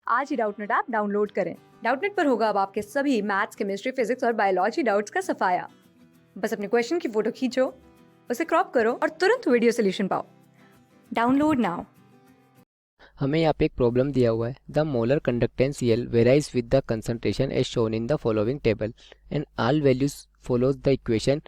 आज ही Doubtnut app download करें। Doubtnut पर होगा अब आपके सभी मैथ्स, केमिस्ट्री, फिजिक्स और बायोलॉजी डाउट्स का सफाया। बस अपने क्वेश्चन की फोटो खींचो, उसे क्रॉप करो और तुरंत वीडियो सोल्यूशन पाओ। Download now. हमें यहाँ पे एक प्रॉब्लम दिया हुआ है। The molar conductance L varies with the concentration as shown in the following table and all values follows the equation.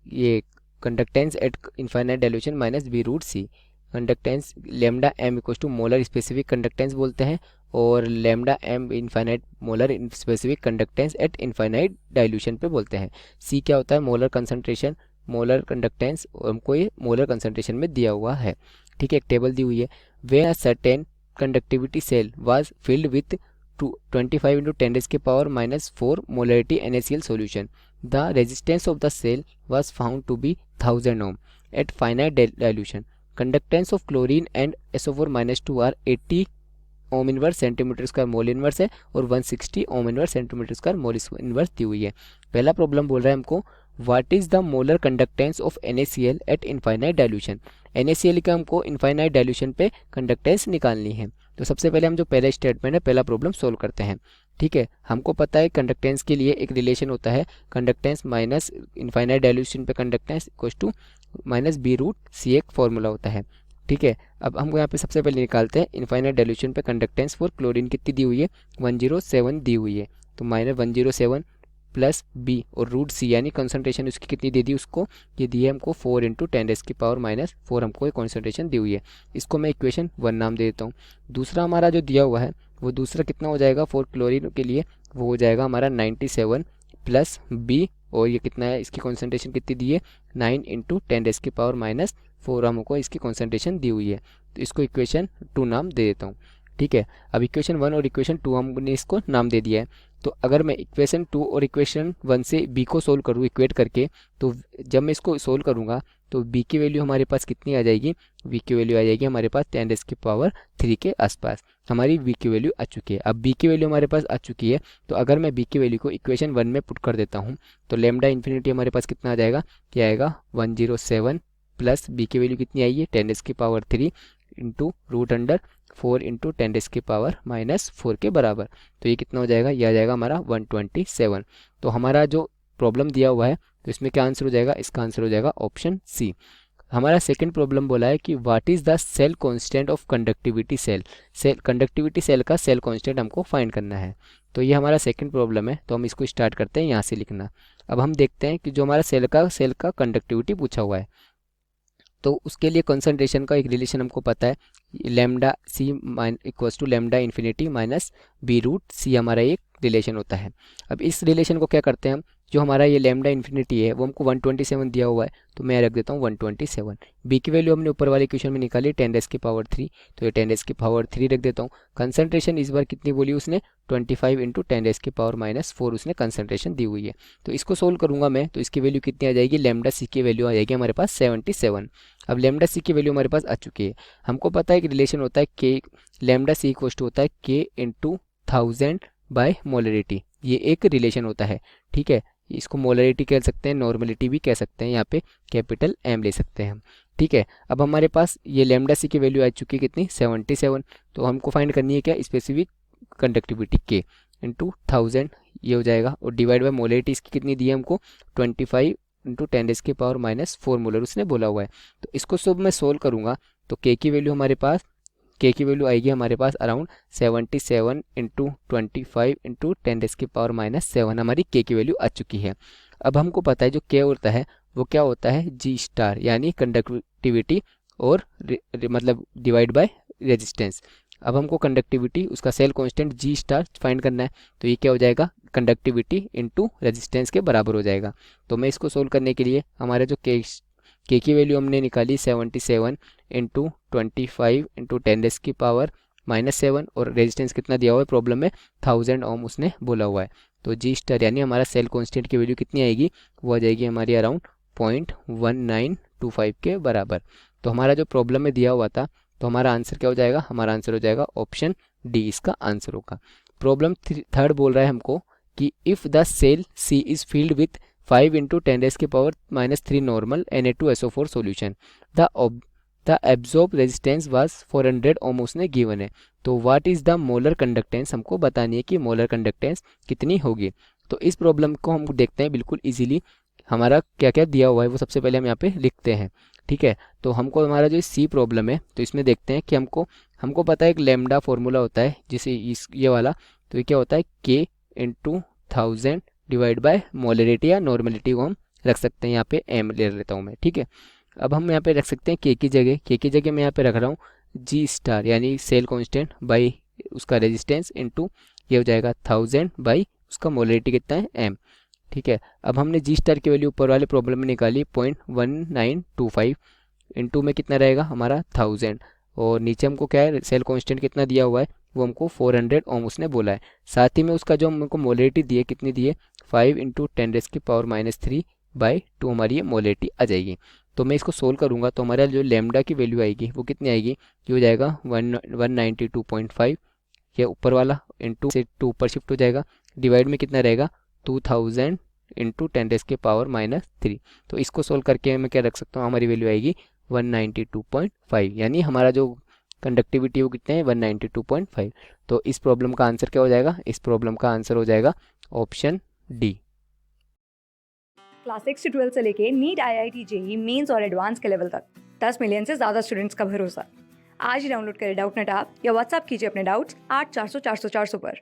ये conductance at infinite dilution minus B root C. Conductance lambda M equal to molar specific conductance बोलते हैं और lambda M infinite molar specific conductance at infinite dilution पे बोलते हैं। सी क्या होता है? मोलर कंसंट्रेशन, मोलर कंडक्टेंस, हमको ये मोलर कंसंट्रेशन में दिया हुआ है। ठीक है, एक टेबल दी हुई है। When a certain conductivity cell was filled with 25 into 10 raised power minus 4 molarity NaCl solution, the resistance of the cell was found to be 1000 ohm at finite dilution. Conductance of chlorine and SO4 minus 2 are 80 ohm inverse centimetre square mole inverse है और 160 ohm inverse centimetre square mole inverse दी हुई है। पहला problem बोल रहा है हमको what is the molar conductance of NaCl at infinite dilution. NaCl का हमको इनफाइनाइट डाइल्यूशन पे कंडक्टेंस निकालनी है। तो सबसे पहले हम जो पहला स्टेटमेंट है, पहला प्रॉब्लम सोल्व करते हैं। ठीक है, हमको पता है कंडक्टेंस के लिए एक रिलेशन होता है, कंडक्टेंस माइनस इनफाइनाइट डाइल्यूशन पे conductance equal to minus B root C एक फॉर्मूला होता है। ठीक है, अब हम यहाँ पे सबसे पहले निकालते हैं इनफाइनाइट डाइल्यूशन पे कंडक्टेंस फॉर क्लोरीन कितनी दी हुई है? 107 दी हुई है। तो माइनस 107 प्लस बी और रूट सी यानी कंसंट्रेशन उसकी कितनी दे दी उसको? ये दी है हमको 4 इंटू 10 रेज़ की पावर माइनस 4 हमको ये कंसंट्रेशन दी हुई है। इसको मैं इक्वेशन 1 नाम दे देता हूँ। दूसरा हमारा जो दिया हुआ है वो दूसरा कितना हो जाएगा फॉर क्लोरीन के लिए? वो हो जाएगा हमारा 97 प्लस बी और ये कितना है, इसकी कॉन्सेंट्रेशन कितनी दी है? 9 इंटू 10 रेज़ की पावर माइनस 4 हमको इसकी कॉन्सेंट्रेशन दी हुई है। तो इसको इक्वेशन 2 नाम दे देता हूँ। ठीक है, अब इक्वेशन 1 और इक्वेशन 2 हमने इसको नाम दे दिया है। तो अगर मैं इक्वेशन 2 और इक्वेशन 1 से बी को सोल्व करूँ इक्वेट करके, तो जब मैं इसको सोल्व करूँगा तो बी की वैल्यू हमारे पास कितनी आ जाएगी? बी की वैल्यू आ जाएगी हमारे पास 10 रेज़ की पावर 3 के आसपास। हमारी बी की वैल्यू आ चुकी है। अब बी की वैल्यू हमारे पास आ चुकी है, तो अगर मैं बी की वैल्यू को इक्वेशन 1 में पुट कर देता हूँ तो लेमडा इन्फिनिटी हमारे पास कितना आ जाएगा? क्या आएगा? 107 प्लस बी की वैल्यू कितनी आई है? 10 रेज़ की power 3 into root under 4 into 10 raise की पावर माइनस 4 के बराबर। तो ये कितना हो जाएगा? ये आ जाएगा हमारा 127। तो हमारा जो प्रॉब्लम दिया हुआ है तो इसमें क्या आंसर हो जाएगा? इसका आंसर हो जाएगा ऑप्शन सी। हमारा सेकंड प्रॉब्लम बोला है कि what is the cell constant of conductivity cell. Conductivity cell का सेल कांस्टेंट हमको फाइंड करना है। तो ये हमारा सेकंड प्रॉब्लम है। तो हम इसको स्टार्ट करते हैं यहाँ से लिखना। अब हम देखते हैं कि जो हमारा सेल का कंडक्टिविटी पूछा हुआ है तो उसके लिए कंसंट्रेशन का एक रिलेशन हमको पता है, lambda C equals to lambda infinity minus B root C हमारा एक रिलेशन होता है। अब इस रिलेशन को क्या करते हैं हम, जो हमारा ये लेमडा इन्फिनिटी है वो हमको 127 दिया हुआ है, तो मैं रख देता हूँ 127। बी की वैल्यू हमने ऊपर वाले इक्वेशन में निकाली 10 रेज़ की पावर 3, तो ये 10 रेज़ की पावर 3 रख देता हूँ। कंसंट्रेशन इस बार कितनी बोली उसने? 25 इंटू 10 रेज़ की पावर माइनस 4 उसने कंसंट्रेशन दी हुई है। तो इसको सोल्व करूंगा मैं तो इसकी वैल्यू कितनी आ जाएगी? लेमडा सी की वैल्यू आ जाएगी हमारे पास 77। अब लेमडा सी की वैल्यू हमारे पास आ चुकी है। हमको पता है कि रिलेशन होता है के, लेमडा सी इक्वल टू होता है के इंटू 1000 बाय मोलरिटी। ये एक रिलेशन होता है। ठीक है, इसको मोलरिटी कह सकते हैं, नॉर्मलिटी भी कह सकते हैं, यहाँ पे कैपिटल एम ले सकते हैं हम। ठीक है, अब हमारे पास ये लेमडा सी की वैल्यू आ चुकी है कितनी? 77। तो हमको फाइंड करनी है क्या? स्पेसिफिक कंडक्टिविटी के इंटू 1000 ये हो जाएगा और डिवाइड बाय मोलरिटी इसकी कितनी दी है हमको? 25 इंटू 10 रेज़ की पावर माइनस 4 मोलर उसने बोला हुआ है। तो इसको सब मैं सोल्व करूंगा तो के की वैल्यू हमारे पास, के की वैल्यू आएगी हमारे पास अराउंड 77 इंटू 25 इंटू 10 रेज़ की पावर माइनस 7 हमारी के की वैल्यू आ चुकी है। अब हमको पता है जो के होता है वो क्या होता है? जी स्टार, यानी कंडक्टिविटी और मतलब डिवाइड बाय रेजिस्टेंस। अब हमको कंडक्टिविटी उसका cell constant G star find करना है, तो ये क्या हो जाएगा? कंडक्टिविटी इंटू रेजिस्टेंस के बराबर हो जाएगा। तो मैं इसको सोल्व करने के लिए हमारे जो के की वैल्यू हमने निकाली 77 इंटू 25 इंटू 10 रेज़ की पावर माइनस 7 और रेजिस्टेंस कितना दिया हुआ है प्रॉब्लम में? 1000 ओम उसने बोला हुआ है। तो जी स्टार यानी हमारा सेल कांस्टेंट की वैल्यू कितनी आएगी? वो आ जाएगी हमारी अराउंड 0.1925 के बराबर। तो हमारा जो प्रॉब्लम में दिया हुआ था तो हमारा आंसर क्या हो जाएगा? हमारा आंसर हो जाएगा ऑप्शन डी, इसका आंसर होगा। प्रॉब्लम थर्ड बोल रहा है हमको कि if the cell C is filled with 5 into 10 raise की power minus 3 normal Na2SO4 solution, the the absorb resistance was 400 ohm उसने गिवन है। तो what is the molar conductance, हमको बतानी है कि मोलर कंडक्टेंस कितनी होगी। तो इस प्रॉब्लम को हम देखते हैं बिल्कुल इजीली। हमारा क्या क्या दिया हुआ है वो सबसे पहले हम यहाँ पे लिखते हैं, ठीक है। तो हमको हमारा जो सी प्रॉब्लम है तो इसमें देखते हैं कि हमको पता है एक लेमडा फॉर्मूला होता है जिसे ये वाला, तो ये क्या होता है के इंटू 1000 डिवाइड बाय मोलरिटी या नॉर्मलिटी को हम रख सकते हैं, यहाँ पे एम ले लेता हूँ मैं, ठीक है। अब हम यहाँ पे रख सकते हैं के की जगह मैं यहाँ पे रख रहा हूँ जी स्टार यानी सेल कांस्टेंट बाई उसका रेजिस्टेंस इंटू ये हो जाएगा 1000 बाई उसका मोलरिटी कितना है एम, ठीक है। अब हमने जी स्टार की वैल्यू ऊपर वाले प्रॉब्लम में निकाली 0.1925 इंटू में कितना रहेगा हमारा 1000, और नीचे हमको क्या है सेल कांस्टेंट कितना दिया हुआ है वो हमको 400 ओम उसने बोला है। साथ ही में उसका जो हमको मोलरिटी दी है कितनी दी है 5 इंटू 10⁻³ बाई 2 हमारी ये मोलरिटी आ जाएगी। तो मैं इसको सोल्व करूँगा तो हमारा जो लेमडा की वैल्यू आएगी वो कितनी आएगी, ये हो जाएगा 192.5, ये ऊपर वाला इंटू से 2 ऊपर शिफ्ट हो जाएगा, डिवाइड में कितना रहेगा 2000 इंटू 10⁻³ तो इसको सोल्व करके मैं क्या रख सकता हूँ, हमारी वैल्यू आएगी 192.5, यानी हमारा जो कंडक्टिविटी वो कितने हैं 192.5। तो इस प्रॉब्लम का आंसर क्या हो जाएगा, इस प्रॉब्लम का आंसर हो जाएगा ऑप्शन डी। क्लास 6 से 12 से लेके नीट, IIT, जेई मेंस और एडवांस के लेवल तक 10 मिलियन से ज़्यादा स्टूडेंट्स का भरोसा। आज ही डाउनलोड करें डाउटनेट ऐप या व्हाट्सएप कीजिए अपने डाउट्स 8400 400 400 पर।